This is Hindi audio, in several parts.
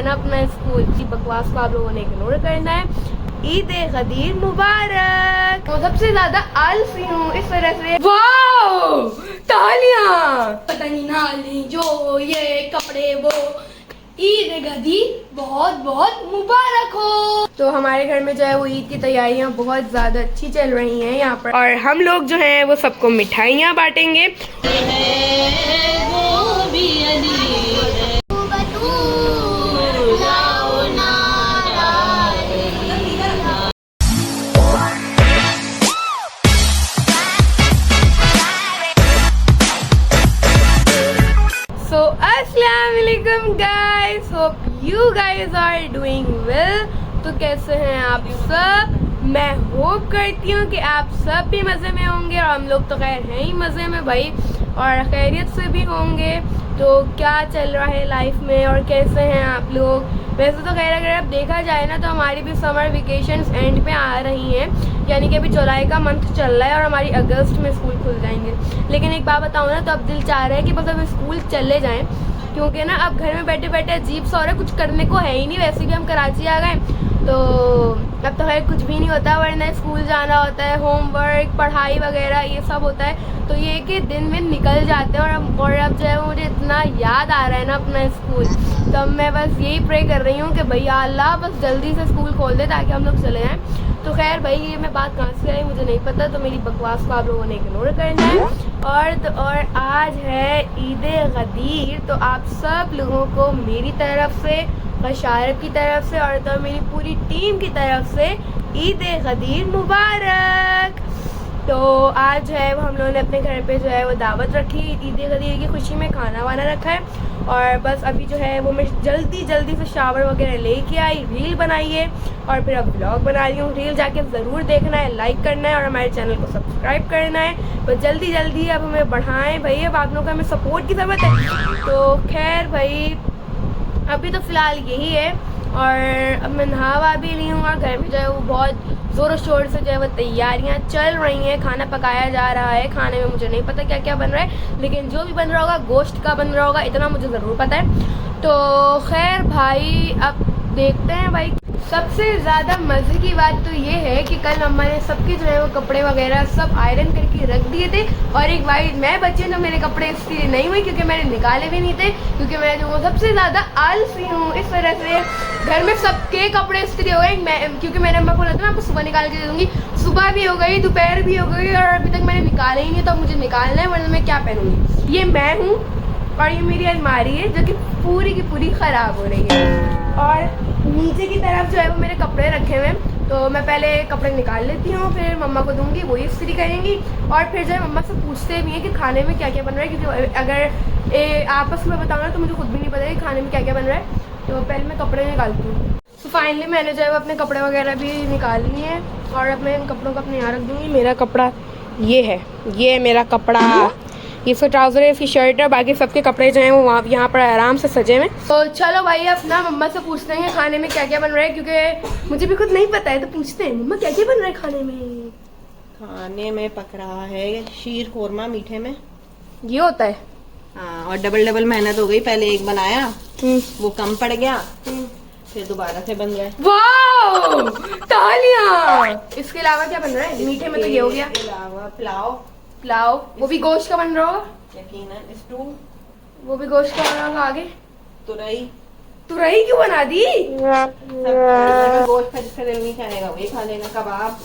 है ना अपना स्कूल की बकवास को आप लोगों ने इग्नोर करना है। ईद ए गदीर मुबारक। तो सबसे ज्यादा आलसी हूँ इस वजह से। वाओ तालियां। पता नहीं नाली जो ये कपड़े वो ईद ए गदीर बहुत बहुत मुबारक हो। तो हमारे घर में जो है वो ईद की तैयारियां बहुत ज्यादा अच्छी चल रही हैं यहाँ पर, और हम लोग जो हैं वो सबको मिठाइयाँ बांटेंगे। So अस्सलामुअलैकुम guys, hope you guys are doing well. तो कैसे हैं आप सब? मैं होप करती हूँ कि आप सब भी मज़े में होंगे, और हम लोग तो खैर हैं ही मज़े में भाई, और खैरियत से भी होंगे। तो क्या चल रहा है लाइफ में और कैसे हैं आप लोग? वैसे तो खैर अगर अब देखा जाए ना तो हमारी भी समर वेकेशंस एंड पे आ रही हैं, यानी कि अभी जुलाई का मंथ चल रहा है और हमारी अगस्त में स्कूल खुल जाएंगे। लेकिन एक बात बताऊँ ना, तो अब दिल चाह रहा है कि बस अब स्कूल चले जाएँ, क्योंकि ना अब घर में बैठे बैठे अजीब सा हो रहा है, कुछ करने को है ही नहीं। वैसे भी हम कराची आ गए तो अब तो खैर कुछ भी नहीं होता, वरना स्कूल जाना होता है, होमवर्क पढ़ाई वगैरह ये सब होता है। तो ये कि दिन में निकल जाते हैं, और अब जो है मुझे इतना याद आ रहा है ना अपना स्कूल। तो अब मैं बस यही प्रे कर रही हूँ कि भैया अल्लाह बस जल्दी से स्कूल खोल दे ताकि हम लोग चले जाएँ। तो खैर भाई ये मैं बात कहाँ से आई मुझे नहीं पता, तो मेरी बकवास को आप लोगों ने इग्नोर करना है। और आज है ईद ए गदीर, तो आप सब लोगों को मेरी तरफ से, बशारत की तरफ से, और तो मेरी पूरी टीम की तरफ से ईद ए गदीर मुबारक। तो आज जो है वो हम लोगों ने अपने घर पे जो है वो दावत रखी, ईद ए गदीर की खुशी में खाना वाना रखा है। और बस अभी जो है वो मैं जल्दी से शावर वगैरह लेके आई, रील बनाई है, और फिर अब ब्लॉग बना रही हूँ। रील जाके ज़रूर देखना है, लाइक करना है, और हमारे चैनल को सब्सक्राइब करना है। तो जल्दी अब हमें बढ़ाएं भाई, अब आप लोगों को हमें सपोर्ट की ज़रूरत है। तो खैर भाई अभी तो फ़िलहाल यही है, और अब मैं नहा भी ली हूँ, और घर में जो है वो बहुत ज़ोर शोर से जो है वो तैयारियाँ चल रही हैं। खाना पकाया जा रहा है, खाने में मुझे नहीं पता क्या क्या बन रहा है, लेकिन जो भी बन रहा होगा गोश्त का बन रहा होगा, इतना मुझे ज़रूर पता है। तो खैर भाई अब देखते हैं भाई। सबसे ज़्यादा मज़े की बात तो ये है कि कल मम्मा ने सबके जो है वो कपड़े वगैरह सब आयरन करके रख दिए थे, और एक भाई मैं बच्चे तो मेरे कपड़े इस्त्री नहीं हुए क्योंकि मैंने निकाले भी नहीं थे, क्योंकि मैं जो सबसे ज़्यादा आलसी हूँ। इस वजह से घर में सबके कपड़े इस्त्री हो गए, क्योंकि मैंने अम्मा को बोला था मैं आपको सुबह निकाल के दे दूँगी। सुबह भी हो गई, दोपहर भी हो गई, और अभी तक मैंने निकाले ही नहीं, तो मुझे निकालना है, वरना मैं क्या पहनूँगी। ये मैं हूँ, और ये मेरी अलमारी है जो कि पूरी की पूरी ख़राब हो रही है, और नीचे की तरफ जो है वो मेरे कपड़े रखे हुए हैं। तो मैं पहले कपड़े निकाल लेती हूँ, फिर मम्मा को दूंगी, वही इस्त्री करेंगी, और फिर जो है मम्मा से पूछते भी हैं कि खाने में क्या क्या बन रहा है, क्योंकि अगर आपस में बताऊँ ना तो मुझे खुद भी नहीं पता कि खाने में क्या क्या बन रहा है। तो पहले मैं कपड़े निकालती हूँ। तो फाइनली मैंने जो है वो अपने कपड़े वगैरह भी निकाल लिए हैं, और अब मैं इन कपड़ों को अपने यहाँ रख दूँगी। मेरा कपड़ा ये है, ये मेरा कपड़ा, ये इसका ट्राउज़र है, इसकी शर्ट है, बाकी सबके कपड़े जो हैं वो वहाँ यहाँ पर आराम से सजे हुए। तो चलो भाई अब ना मम्मा से पूछते हैं खाने में क्या क्या बन रहा है, क्योंकि मुझे भी खुद नहीं पता है। तो पूछते हैं मम्मा क्या क्या बन रहा है खाने में? खाने में पक रहा है शीर खोरमा, मीठे में ये होता है। हाँ, और डबल मेहनत हो गई। पहले एक बनाया वो कम पड़ गया, फिर दोबारा से बन गया। वाओ तालियां। इसके अलावा क्या बन रहा है? मीठे में तो ये हो गया। इसके अलावा पुलाव, वो भी गोश्त का बन रहा होगा यकीनन। स्टू, वो भी गोश्त का बन रहा होगा। आगे तुरई क्यों बना दी? सब गोश्त का जिसका दिल नहीं खाएगा वही खा लेना। कबाब।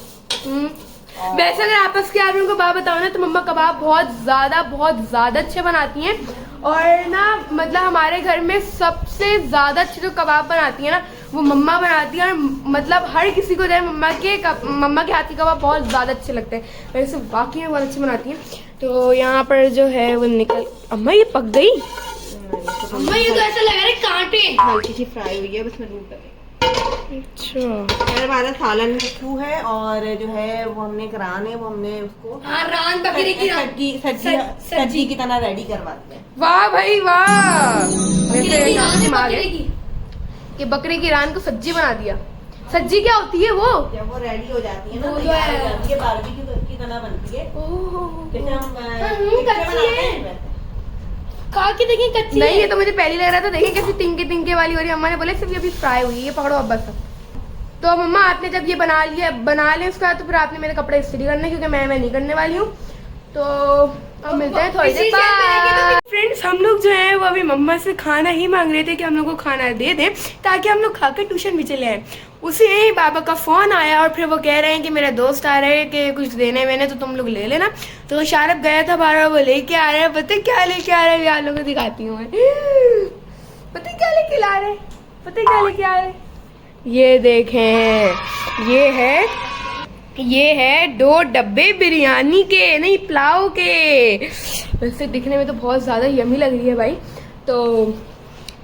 वैसे अगर आपस के आदमियों को बात बताओ ना तो मम्मा कबाब बहुत ज़्यादा अच्छे बनाती हैं, और ना मतलब हमारे घर में सबसे ज़्यादा अच्छे जो कबाब बनाती है ना वो मम्मा बनाती है, और मतलब हर किसी को जो है मम्मा के हाथ के कबाब बहुत ज़्यादा अच्छे लगते हैं। वैसे वाकई में बहुत अच्छे बनाती हैं। तो यहाँ पर जो है वो निकल, अम्मा ये पक गई। अम्मा ये तो ऐसा लग रहा है कांटे। हल्की सी फ्राई हुई है, बस मैं दूध कर। अच्छा, हमारा सालन कद्दू है, और जो है वो हमने रान है, वो हमने उसको रान बकरे की सब्जी की तरह रेडी करवाते हैं। वाह भाई वाह। की ये बकरे की रान को सब्जी बना दिया। सब्जी क्या होती है वो? जब वो रेडी हो जाती है ना, वो तैयार हो जाती है, बारबेक्यू की तरह बनती है। जैसे हम पिक्चर बनाते हैं वैसे। खा के देखिए कच्ची नहीं, है। ये तो मुझे पहले लग रहा था। देखिए कैसी तिनके तिनके वाली हो रही है। अम्मा ने बोले सिर्फ ये अभी फ्राई हुई है, ये पकड़ो अब बस। तो मम्मा आपने जब ये बना लें उसका, तो फिर आपने मेरे कपड़े इस्त्री करने, क्योंकि मैं नहीं करने वाली हूँ। तो अब मिलते हैं थोड़ी देर बाद। फ्रेंड्स, हम लोग जो है वो अभी मम्मा से खाना ही मांग रहे थे कि हम लोग को खाना दे दें, ताकि हम लोग खाकर ट्यूशन भी चले आए। उसी ही बाबा का फ़ोन आया और फिर वो कह रहे हैं कि मेरा दोस्त आ रहे हैं कि कुछ देने वेने, तो तुम लोग ले लेना। तो शारब गया था बाहर, वो लेके आ रहे हैं। पता क्या लेके आ रहे हैं, आप लोगों को दिखाती हूँ मैं। पता क्या लेके ला रहे हैं, पता क्या लेके आ रहे हैं? ये देखें, ये है 2 डब्बे बिरयानी के, नहीं पुलाव के। वैसे दिखने में तो बहुत ज़्यादा यमी लग रही है भाई। तो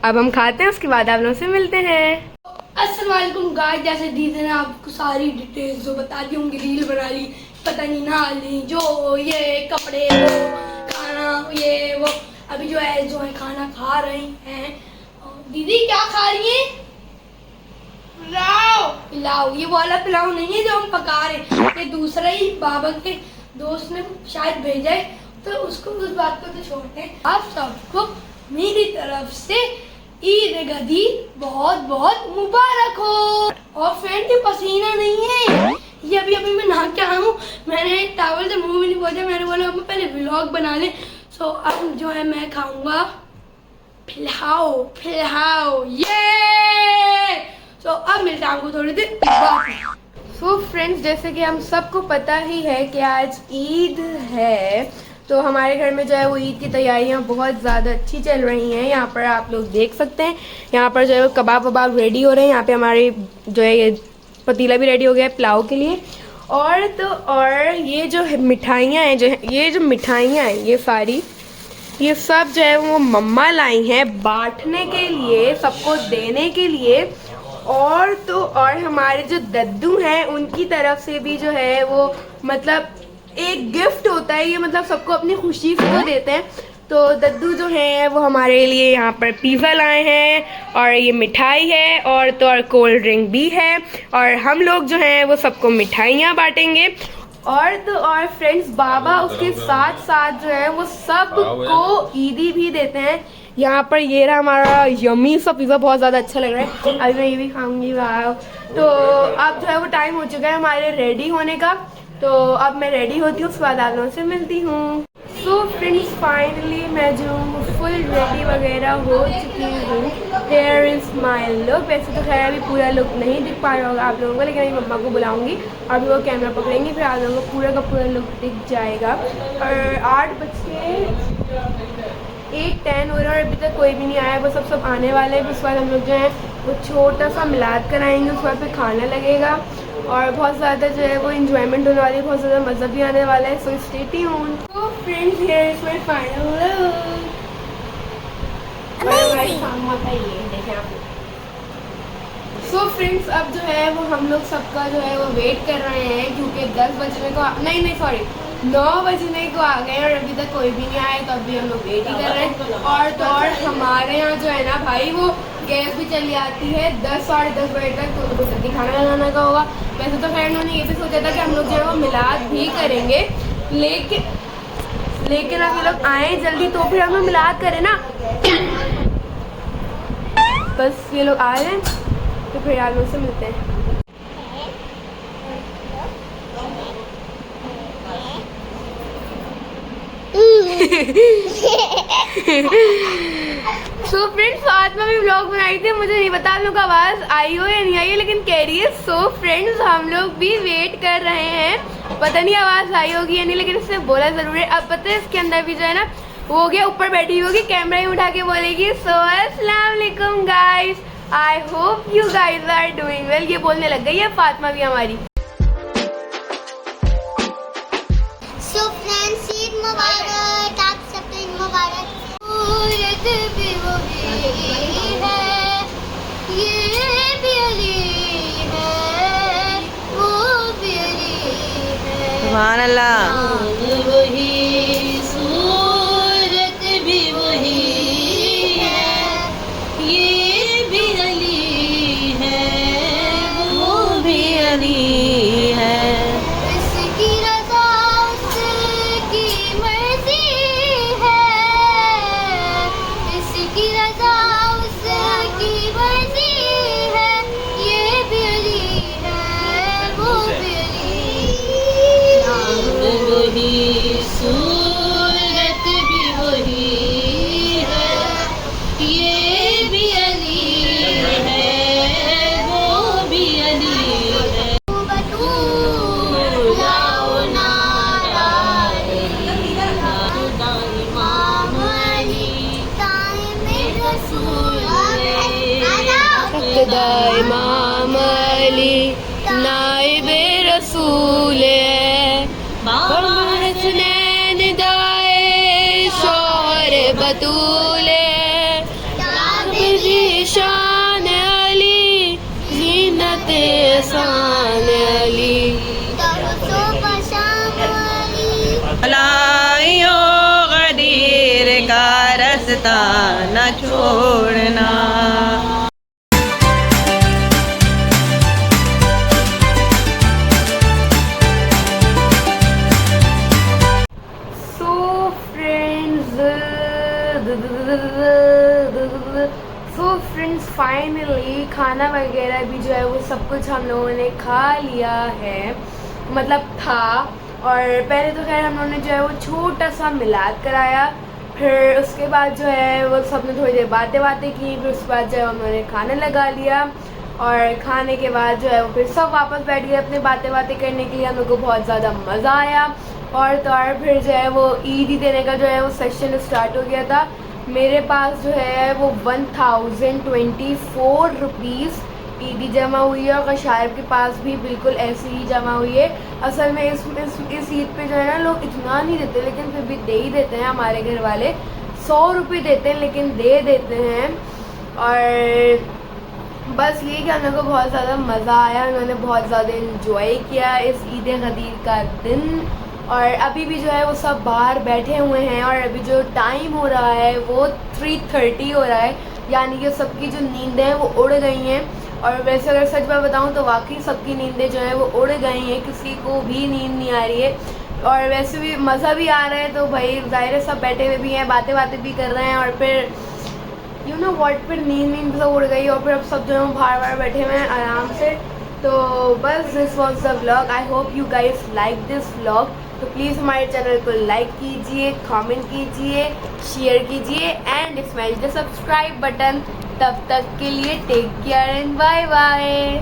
अब हम खाते हैं, उसके बाद आप लोगों से मिलते हैं। अस्सलाम वालेकुम गाइस, जैसे दीदी ने आपको सारी डिटेल्स जो बता दी होंगी, रील बना ली, पता नहीं ना ली, जो ये कपड़े वो खाना ये वो, अभी जो है खाना खा रही हैं। दीदी क्या खा रही हैं? पिलाओ। ये वाला पिलाओ नहीं है जो हम पका रहे, ये दूसरा ही बाबा के दोस्त ने शायद भेजा है, तो उसको उस बात को तो छोड़ते हैं। आप सबको मेरी तरफ से ईद गदी बहुत बहुत मुबारक हो। और फ्रेंड, ये पसीना नहीं है, ये अभी मैं नहा के आया हूँ। मैंने टावल से मुंह भी नहीं पोंछा, मैंने बोला हम पहले व्लॉग बना ले। सो अब जो है मैं खाऊंगा फिलहाल ये। सो अब मिलता हूँ आपको थोड़ी देर बाद। सो फ्रेंड्स, जैसे कि हम सबको पता ही है कि आज ईद है, तो हमारे घर में जो है वो ईद की तैयारियां बहुत ज़्यादा अच्छी चल रही हैं। यहाँ पर आप लोग देख सकते हैं, यहाँ पर जो है वो कबाब वबाब रेडी हो रहे हैं। यहाँ पे हमारे जो है ये पतीला भी रेडी हो गया है पुलाव के लिए। और ये जो मिठाइयाँ हैं, ये सारी, ये सब जो है वो मम्मा लाई हैं बांटने के लिए, सबको देने के लिए। और हमारे जो दद्दू हैं उनकी तरफ से भी जो है वो मतलब एक गिफ्ट होता है ये, मतलब सबको अपनी खुशी से वो देते हैं। तो दद्दू जो हैं वो हमारे लिए यहाँ पर पिज़्ज़ा लाए हैं, और ये मिठाई है, और कोल्ड ड्रिंक भी है। और हम लोग जो हैं वो सबको मिठाइयाँ बांटेंगे। और फ्रेंड्स, बाबा उसके साथ साथ जो है वो सबको ईदी भी देते हैं। यहाँ पर ये रहा हमारा यमी सा पिज़्ज़ा, बहुत ज़्यादा अच्छा लग रहा है। अभी मैं ये भी खाऊंगी। वाह। तो अब जो है वो टाइम हो चुका है हमारे रेडी होने का, तो अब मैं रेडी होती हूँ, उसके बाद आप लोगों से मिलती हूँ। सो फ्रेंड्स, फाइनली मैं जो फुल रेडी वगैरह हो चुकी हूँ। Here is my look. वैसे तो खैर अभी पूरा लुक नहीं दिख पा रहा होगा आप लोगों को, लेकिन अभी मम्मा को बुलाऊंगी, अभी वो कैमरा पकड़ेंगी, फिर आप लोगों को पूरा का पूरा लुक दिख जाएगा। और 8:10 हो रहा है और अभी तक कोई भी नहीं आया। वो सब आने वाले हैं। उसके बाद हम लोग जो है वो छोटा सा मिलाद कराएंगे, उसके बाद फिर खाना लगेगा, और बहुत ज़्यादा जो है वो इंजॉयमेंट होने वाली है, बहुत ज़्यादा मज़ा भी आने वाला है। So stay tuned. तो friends, here is my final look. So friends, अब जो है वो हम लोग सबका जो है वो वेट कर रहे हैं, क्योंकि 10 बजने को 9 बजने को आ गए और अभी तक कोई भी नहीं आया, तो अभी हम लोग वेट ही कर रहे हैं। और हमारे यहाँ जो है ना भाई, वो गैस भी चली आती है 10 साढ़े 10 बजे तक, तो उनको जल्दी खाना बनाने का होगा। वैसे तो खैर उन्होंने ये भी सोचा था कि हम लोग जो है वो मिलाद भी करेंगे, लेकिन अब ये लोग आए जल्दी तो फिर हम लोग मिलाद करें ना। बस ये लोग आ रहे हैं, तो फिर आप लोग से मिलते हैं। सो फ्रेंड्स, आज मैं भी व्लॉग बनाई थी, मुझे नहीं पता आप लोग को आवाज़ आई हो या नहीं आई है, लेकिन कह रही है। सो फ्रेंड्स, हम लोग भी वेट कर रहे हैं, पता नहीं आवाज़ आई होगी या नहीं, लेकिन इससे बोला ज़रूर है। अब पता है इसके अंदर भी जो है ना वो गया ऊपर बैठी होगी, कैमरा ही उठा के बोलेगी सो अस्सलाम वालेकुम guys, I hope you guys are doing well. ये बोलने लग गई है फातिमा भी हमारी। सो फ्रेंड्स, ईद मुबारक, आप सबको ईद मुबारक। सूरत भी वही है, ये भी अली है, वो भी अली है। सुभान अल्लाह। वही सूरत भी वही है, ये भी अली है, वो भी अली है। इसकी रज़ा उसकी मर्ज़ी है, इमाम अली नाइबे रसूल है, बाबा हसनैन दाए शौर बतूल है, ताबी शान अली जीनत शान अली। भलाइयों गदीर का रास्ता न छोड़ना। सो फ्रेंड्स फाइनली खाना वगैरह भी जो है वो सब कुछ हम लोगों ने खा लिया है, मतलब था। और पहले तो खैर हम लोगों ने जो है वो छोटा सा मिलाद कराया, फिर उसके बाद जो है वो सब ने थोड़ी देर बातें की, फिर उसके बाद जो है हम लोगों ने खाने लगा लिया। और खाने के बाद जो है वो फिर सब वापस बैठ गए अपने बातें करने के लिए। हम लोग को बहुत ज़्यादा मज़ा आया। और फिर जो है वो ईदी देने का जो है वो सेशन स्टार्ट हो गया था। मेरे पास जो है वो 1024 रुपीज़ ईदी जमा हुई है, और कशायब के पास भी बिल्कुल ऐसी ही जमा हुई है। असल में इस ईद पे जो है ना लोग इतना नहीं देते, लेकिन फिर भी दे ही देते हैं। हमारे घर वाले 100 रुपये देते हैं, लेकिन दे देते हैं। और बस ये कि हम लोग को बहुत ज़्यादा मज़ा आया, उन्होंने बहुत ज़्यादा इन्जॉय किया इस ईद गदीर का दिन। और अभी भी जो है वो सब बाहर बैठे हुए हैं, और अभी जो टाइम हो रहा है वो 3:30 हो रहा है, यानी कि सबकी जो नींदें हैं वो उड़ गई हैं। और वैसे अगर सच बात बताऊं तो वाकई सबकी नींदें जो है वो उड़ गई हैं, किसी को भी नींद नहीं आ रही है। और वैसे भी मज़ा भी आ रहा है, तो भाई ज़ाहिर है सब बैठे हुए भी हैं, बातें भी कर रहे हैं। और फिर यू नो व्हाट, फिर नींद सब उड़ गई, और फिर अब सब जो है वो बाहर बैठे हुए हैं आराम से। तो बस this was the vlog. I hope you guys like this vlog. तो प्लीज़ हमारे चैनल को लाइक कीजिए, कमेंट कीजिए, शेयर कीजिए and smash the subscribe button. तब तक के लिए take care and bye bye.